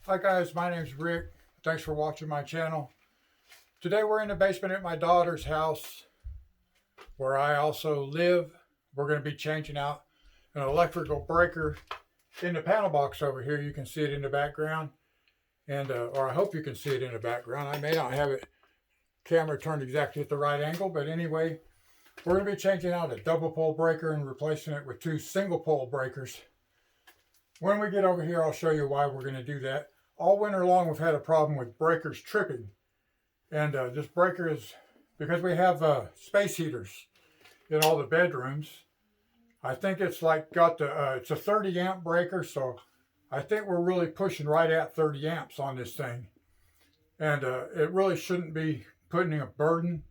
Hi guys, my name's Rick. Thanks for watching my channel. Today we're in the basement at my daughter's house where I also live. We're going to be changing out an electrical breaker in the panel box over here. You can see it in the background, and or I hope you can see it in the background. I may not have it camera turned exactly at the right angle, but anyway, we're going to be changing out a double pole breaker and replacing it with two single pole breakers. When we get over here, I'll show you why we're going to do that. All winter long, we've had a problem with breakers tripping. And this breaker is, because we have space heaters in all the bedrooms, I think it's like got the, it's a 30 amp breaker, so I think we're really pushing right at 30 amps on this thing. And it really shouldn't be putting a burden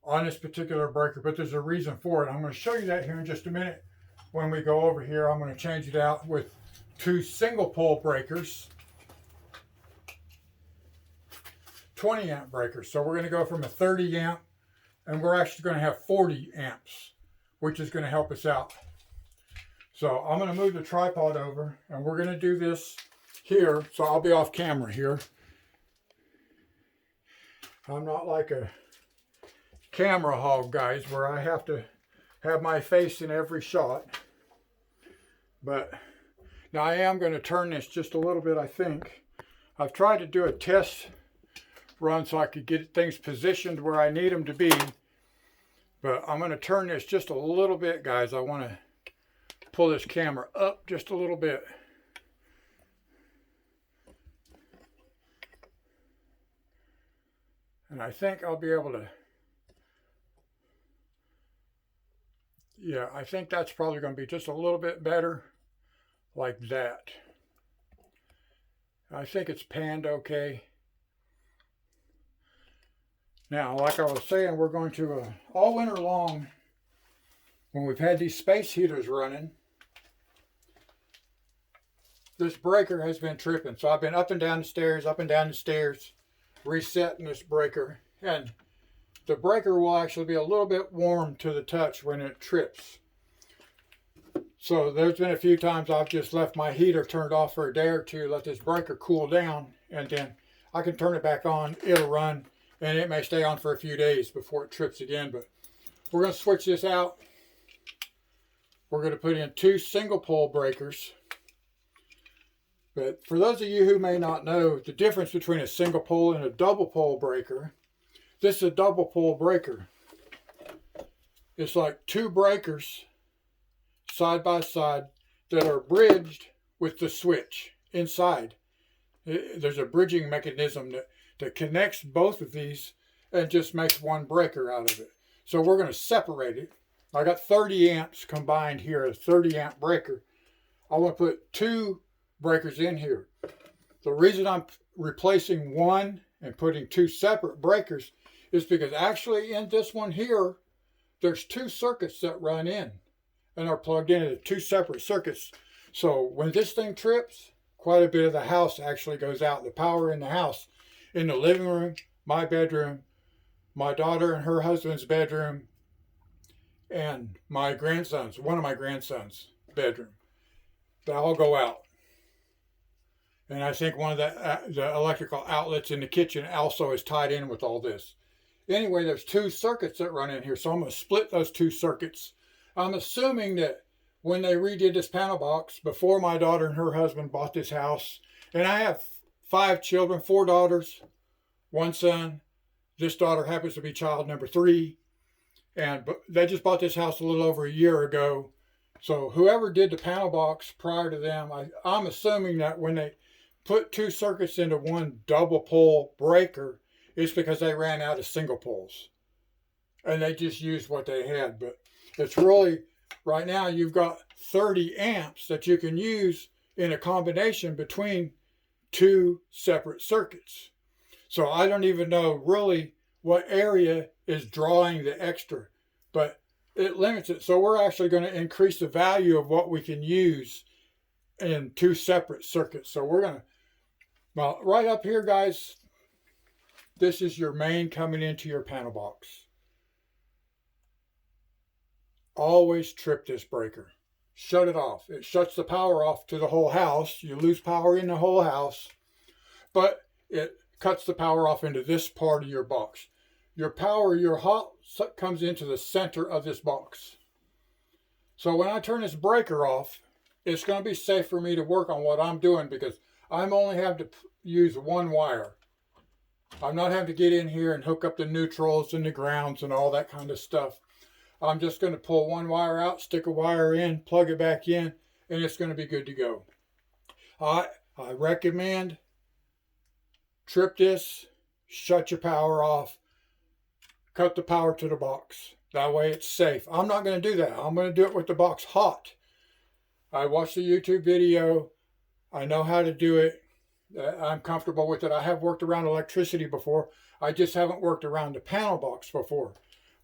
on this particular breaker, but there's a reason for it. I'm going to show you that here in just a minute. When we go over here, I'm going to change it out with two single pole breakers, 20 amp breakers. So we're going to go from a 30 amp and we're actually going to have 40 amps, which is going to help us out. So I'm going to move the tripod over and we're going to do this here. So I'll be off camera here. I'm not like a camera hog, guys, where I have to have my face in every shot. But now I am going to turn this just a little bit, I think. I've tried to do a test run so I could get things positioned where I need them to be. But I'm going to turn this just a little bit, guys. I want to pull this camera up just a little bit. And I think I'll be able to, yeah, I think that's probably going to be just a little bit better, like that. I think it's panned okay. Now, like I was saying, we're going to, all winter long, when we've had these space heaters running, this breaker has been tripping. So I've been up and down the stairs, resetting this breaker. And the breaker will actually be a little bit warm to the touch when it trips. So there's been a few times I've just left my heater turned off for a day or two, let this breaker cool down, and then I can turn it back on, it'll run, and it may stay on for a few days before it trips again. But we're going to switch this out. We're going to put in two single pole breakers. But for those of you who may not know the difference between a single pole and a double pole breaker, this is a double pole breaker. It's like two breakers side by side that are bridged with the switch inside. There's a bridging mechanism that connects both of these and just makes one breaker out of it. So we're going to separate it. I got 30 amps combined here, a 30 amp breaker. I want to put two breakers in here. The reason I'm replacing one and putting two separate breakers is because actually in this one here, there's two circuits that run in and are plugged into two separate circuits. So when this thing trips, quite a bit of the house actually goes out. The power in the house, in the living room, my bedroom, my daughter and her husband's bedroom, and my grandson's, one of my grandson's bedroom. They all go out. And I think one of the electrical outlets in the kitchen also is tied in with all this. Anyway, there's two circuits that run in here, so I'm going to split those two circuits. I'm assuming that when they redid this panel box, before my daughter and her husband bought this house, and I have 5 children, 4 daughters, 1 son. This daughter happens to be child number 3. And they just bought this house a little over a year ago. So whoever did the panel box prior to them, I'm assuming that when they put two circuits into one double pole breaker, it's because they ran out of single poles. And they just used what they had. But it's really, right now you've got 30 amps that you can use in a combination between two separate circuits. So I don't even know really what area is drawing the extra, but it limits it. So we're actually going to increase the value of what we can use in two separate circuits. So we're going to, well, right up here, guys, this is your main coming into your panel box. Always trip this breaker. Shut it off. It shuts the power off to the whole house. You lose power in the whole house. but it cuts the power off into this part of your box. Your power, your hot comes into the center of this box. So when I turn this breaker off, it's going to be safe for me to work on what I'm doing because I'm only have to use one wire. I'm not having to get in here and hook up the neutrals and the grounds and all that kind of stuff. I'm just going to pull one wire out, stick a wire in, plug it back in, and it's going to be good to go. I recommend trip this, shut your power off, cut the power to the box. That way it's safe. I'm not going to do that. I'm going to do it with the box hot. I watched the YouTube video. I know how to do it. I'm comfortable with it. I have worked around electricity before. I just haven't worked around the panel box before.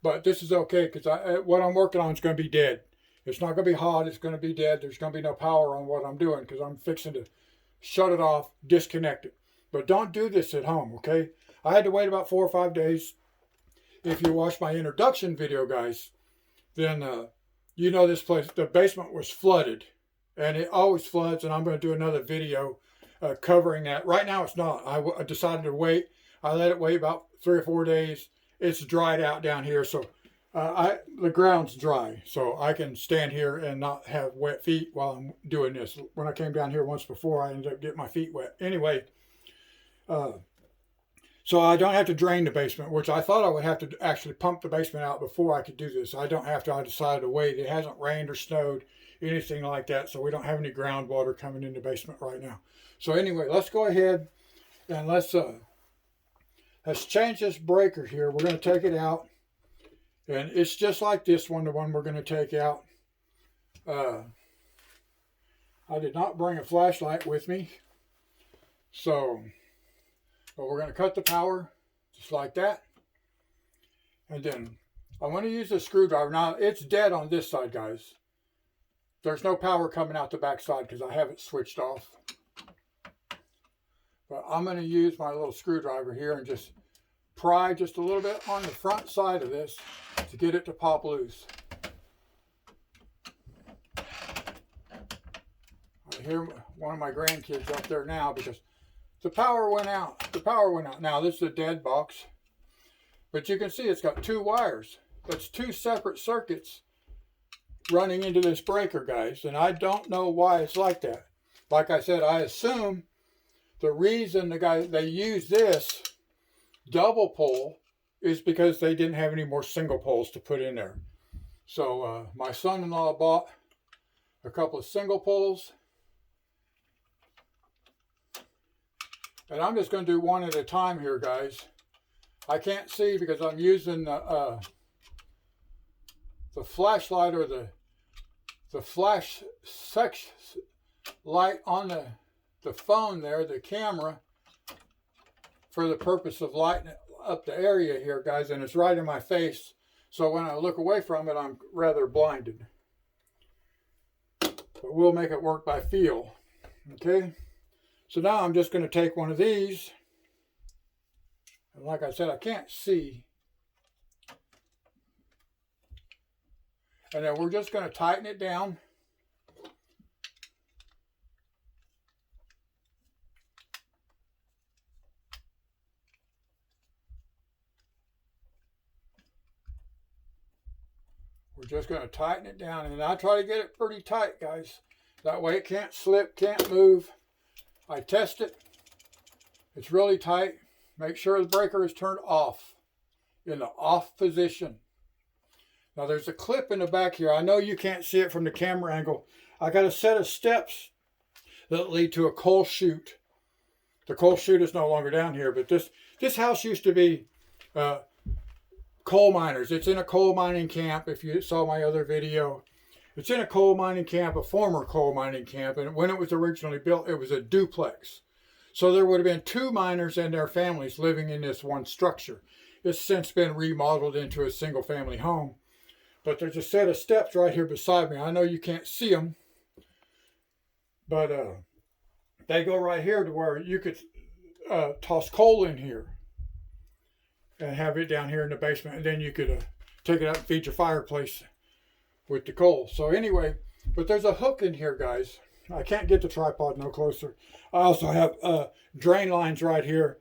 But this is okay because what I'm working on is going to be dead. It's not going to be hot. It's going to be dead. There's going to be no power on what I'm doing because I'm fixing to shut it off, disconnect it. But don't do this at home, okay? I had to wait about 4 or 5 days. If you watch my introduction video, guys, then you know this place, the basement was flooded. And it always floods, and I'm going to do another video covering that. Right now it's not. I decided to wait. I let it wait about 3 or 4 days. It's dried out down here, so the ground's dry. So I can stand here and not have wet feet while I'm doing this. When I came down here once before, I ended up getting my feet wet. Anyway, so I don't have to drain the basement, which I thought I would have to actually pump the basement out before I could do this. I don't have to. I decided to wait. It hasn't rained or snowed, anything like that, so we don't have any groundwater coming in the basement right now. So anyway, let's go ahead and let's change this breaker here. We're going to take it out, and it's just like this one, the one we're going to take out. I did not bring a flashlight with me, so but we're going to cut the power just like that, and then I'm going to use a screwdriver. Now it's dead on this side, guys. There's no power coming out the back side because I have it switched off. But I'm going to use my little screwdriver here and just pry just a little bit on the front side of this to get it to pop loose. I hear one of my grandkids up there now because the power went out. The power went out. Now this is a dead box, but you can see it's got 2 wires. That's 2 separate circuits running into this breaker, guys, and I don't know why it's like that. Like I said, I assume the reason they use this double pole is because they didn't have any more single poles to put in there. So my son-in-law bought a couple of single poles, and I'm just going to do one at a time here, guys. I can't see because I'm using the flashlight or the flash light on the phone there, the camera, for the purpose of lighting up the area here, guys, and it's right in my face. So when I look away from it, I'm rather blinded. But we'll make it work by feel. Okay? So now I'm just going to take one of these. And like I said, I can't see. And then we're just going to tighten it down. We're just going to tighten it down, and I try to get it pretty tight, guys. That way it can't slip, can't move. I test it. It's really tight. Make sure the breaker is turned off, in the off position. Now there's a clip in the back here. I know you can't see it from the camera angle. I got a set of steps that lead to a coal chute. The coal chute is no longer down here, but this house used to be coal miners. It's in a coal mining camp. If you saw my other video, it's in a coal mining camp, a former coal mining camp, and when it was originally built, it was a duplex. So there would have been 2 miners and their families living in this one structure. It's since been remodeled into a single family home. But there's a set of steps right here beside me. I know you can't see them, but they go right here to where you could toss coal in here and have it down here in the basement, and then you could take it out and feed your fireplace with the coal. So anyway, but there's a hook in here, guys, I can't get the tripod no closer. I also have drain lines right here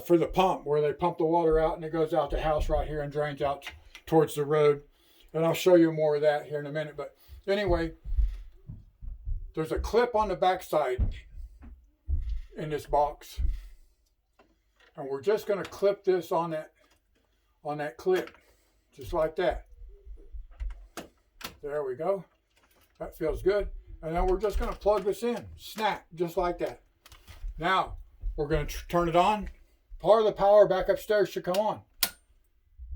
for the pump, where they pump the water out and it goes out the house right here and drains out towards the road. And I'll show you more of that here in a minute. But anyway, there's a clip on the back side in this box. And we're just going to clip this on that clip, just like that. There we go. That feels good. And then we're just going to plug this in. Snap, just like that. Now, we're going to turn it on. Part of the power back upstairs should come on.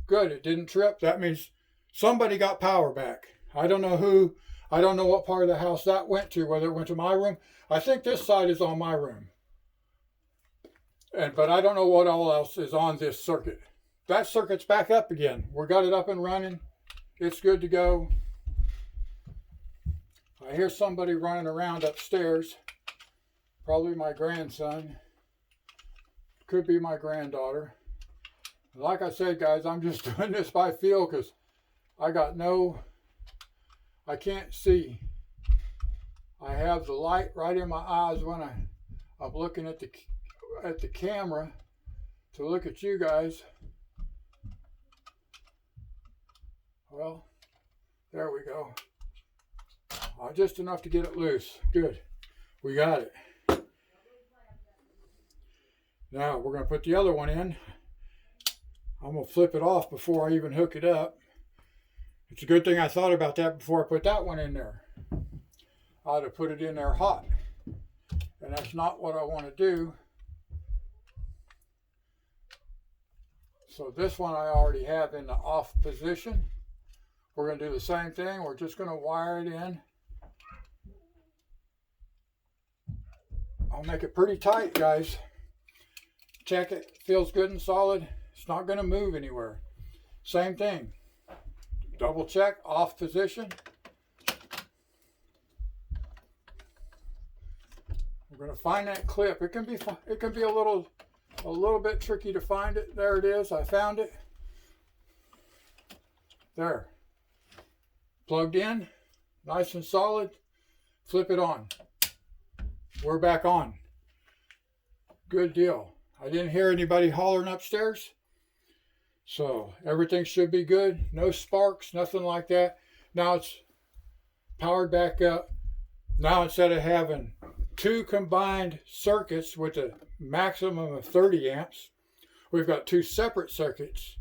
Good, it didn't trip. That means somebody got power back. I don't know who. I don't know what part of the house that went to, whether it went to my room. I think this side is on my room. But I don't know what all else is on this circuit. That circuit's back up again. We got it up and running. It's good to go. I hear somebody running around upstairs. Probably my grandson. Could be my granddaughter. Like I said, guys, I'm just doing this by feel because I can't see. I have the light right in my eyes when I'm looking at the camera to look at you guys. Well, there we go. Just enough to get it loose. Good. We got it. Now we're going to put the other one in. I'm going to flip it off before I even hook it up. It's a good thing I thought about that before I put that one in there. I'd have put it in there hot. And that's not what I want to do. So this one I already have in the off position. We're going to do the same thing. We're just going to wire it in. I'll make it pretty tight, guys. Check it. Feels good and solid. It's not going to move anywhere. Same thing. Double check, off position. We're going to find that clip. It can be a little bit tricky to find it. There it is. I found it. There. Plugged in. Nice and solid. Flip it on. We're back on. Good deal. I didn't hear anybody hollering upstairs. So everything should be good. No sparks, nothing like that. Now it's powered back up. Now instead of having two combined circuits with a maximum of 30 amps, we've got two separate circuits,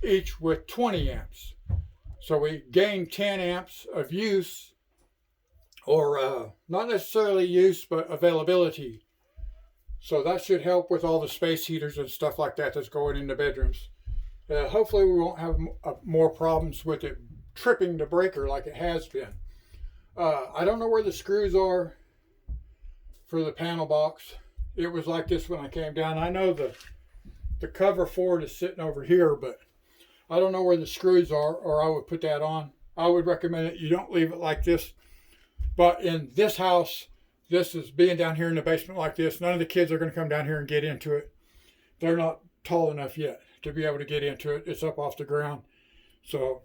each with 20 amps. So we gain 10 amps of use, or not necessarily use, but availability. So that should help with all the space heaters and stuff like that that's going in the bedrooms. Hopefully we won't have more problems with it tripping the breaker like it has been. I don't know where the screws are for the panel box. It was like this when I came down. I know the cover for it is sitting over here, but I don't know where the screws are, or I would put that on. I would recommend that you don't leave it like this. But in this house, this is being down here in the basement like this. None of the kids are going to come down here and get into it. They're not tall enough yet to be able to get into it. It's up off the ground. So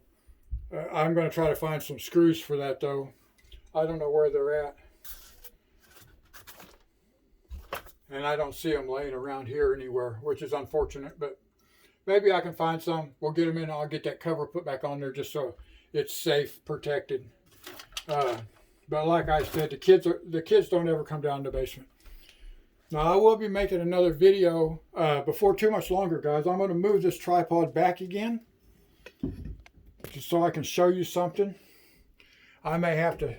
I'm going to try to find some screws for that, though. I don't know where they're at. And I don't see them laying around here anywhere, which is unfortunate. But maybe I can find some. We'll get them in. I'll get that cover put back on there just so it's safe, protected. But like I said, the kids don't ever come down in the basement. Now I will be making another video before too much longer, guys. I'm going to move this tripod back again, just so I can show you something. I may have to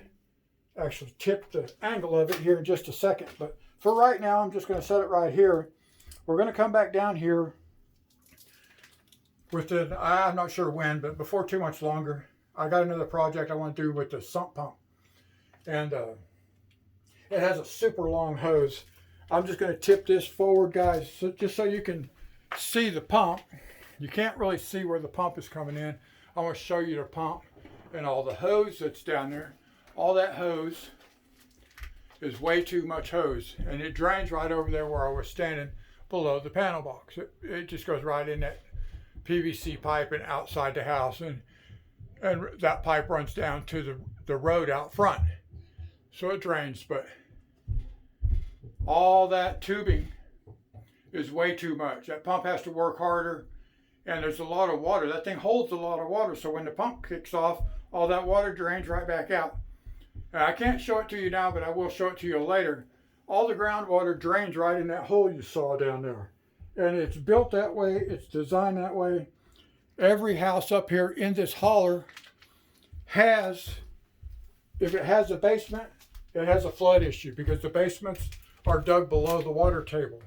actually tip the angle of it here in just a second, but for right now, I'm just going to set it right here. We're going to come back down here within, I'm not sure when, but before too much longer. I got another project I want to do with the sump pump. And it has a super long hose. I'm just going to tip this forward, guys, just so you can see the pump. You can't really see where the pump is coming in. I want to show you the pump and all the hose that's down there. All that hose is way too much hose, and it drains right over there where I was standing below the panel box. It just goes right in that PVC pipe and outside the house, and that pipe runs down to the road out front. so it drains, but all that tubing is way too much. That pump has to work harder, and there's a lot of water. That thing holds a lot of water, so when the pump kicks off, all that water drains right back out. I can't show it to you now, but I will show it to you later. All the groundwater drains right in that hole you saw down there. And it's built that way, it's designed that way. Every house up here in this holler has, if it has a basement, it has a flood issue because the basements are dug below the water table.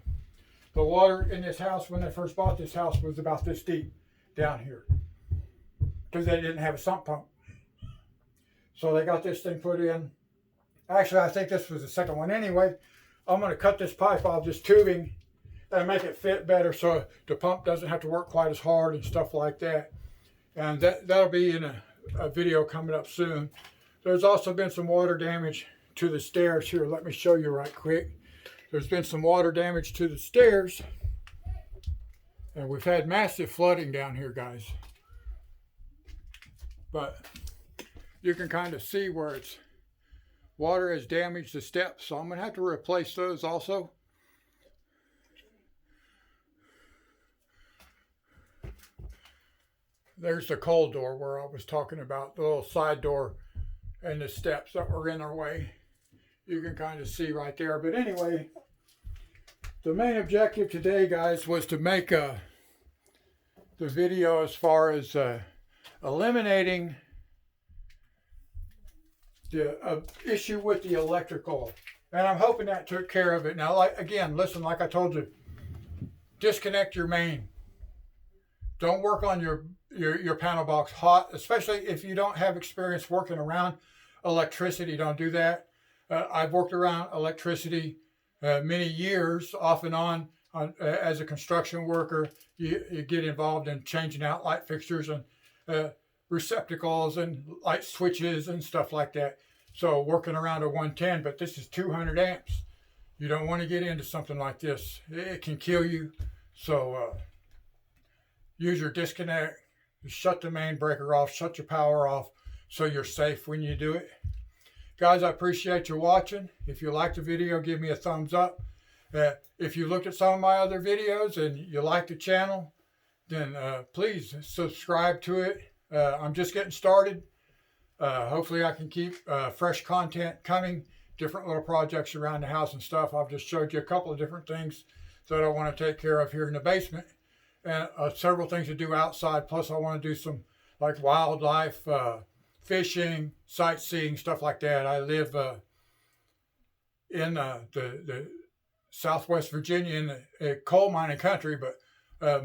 The water in this house, when they first bought this house, was about this deep down here because they didn't have a sump pump. So they got this thing put in. Actually, I think this was the second one anyway. I'm going to cut this pipe off, this tubing, and make it fit better so the pump doesn't have to work quite as hard and stuff like that. And that'll be in a video coming up soon. There's also been some water damage to the stairs here. Let me show you right quick. There's been some water damage to the stairs. And we've had massive flooding down here, guys. But you can kind of see where it's water has damaged the steps. So I'm going to have to replace those also. There's the cold door where I was talking about, the little side door and the steps that were in our way. You can kind of see right there. But anyway, the main objective today, guys, was to make the video as far as eliminating the issue with the electrical. And I'm hoping that took care of it. Now, listen, like I told you, disconnect your main. Don't work on your panel box hot, especially if you don't have experience working around electricity. Don't do that. I've worked around electricity many years off and on as a construction worker. You get involved in changing out light fixtures and receptacles and light switches and stuff like that. So working around a 110, but this is 200 amps. You don't want to get into something like this. It can kill you. So use your disconnect, shut the main breaker off, shut your power off so you're safe when you do it. Guys, I appreciate you watching. If you liked the video, give me a thumbs up. If you looked at some of my other videos and you like the channel, then please subscribe to it. I'm just getting started. Hopefully I can keep fresh content coming, different little projects around the house and stuff. I've just showed you a couple of different things that I want to take care of here in the basement. And several things to do outside. Plus I want to do some like wildlife, fishing, sightseeing, stuff like that. I live in the Southwest Virginia in the coal mining country, but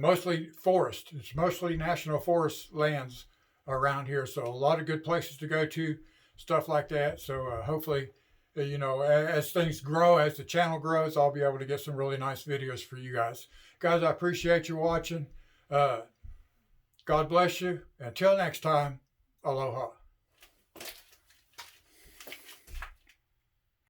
mostly forest. It's mostly national forest lands around here. So a lot of good places to go to, stuff like that. So hopefully, you know, as things grow, as the channel grows, I'll be able to get some really nice videos for you guys. Guys, I appreciate you watching. God bless you. Until next time, aloha.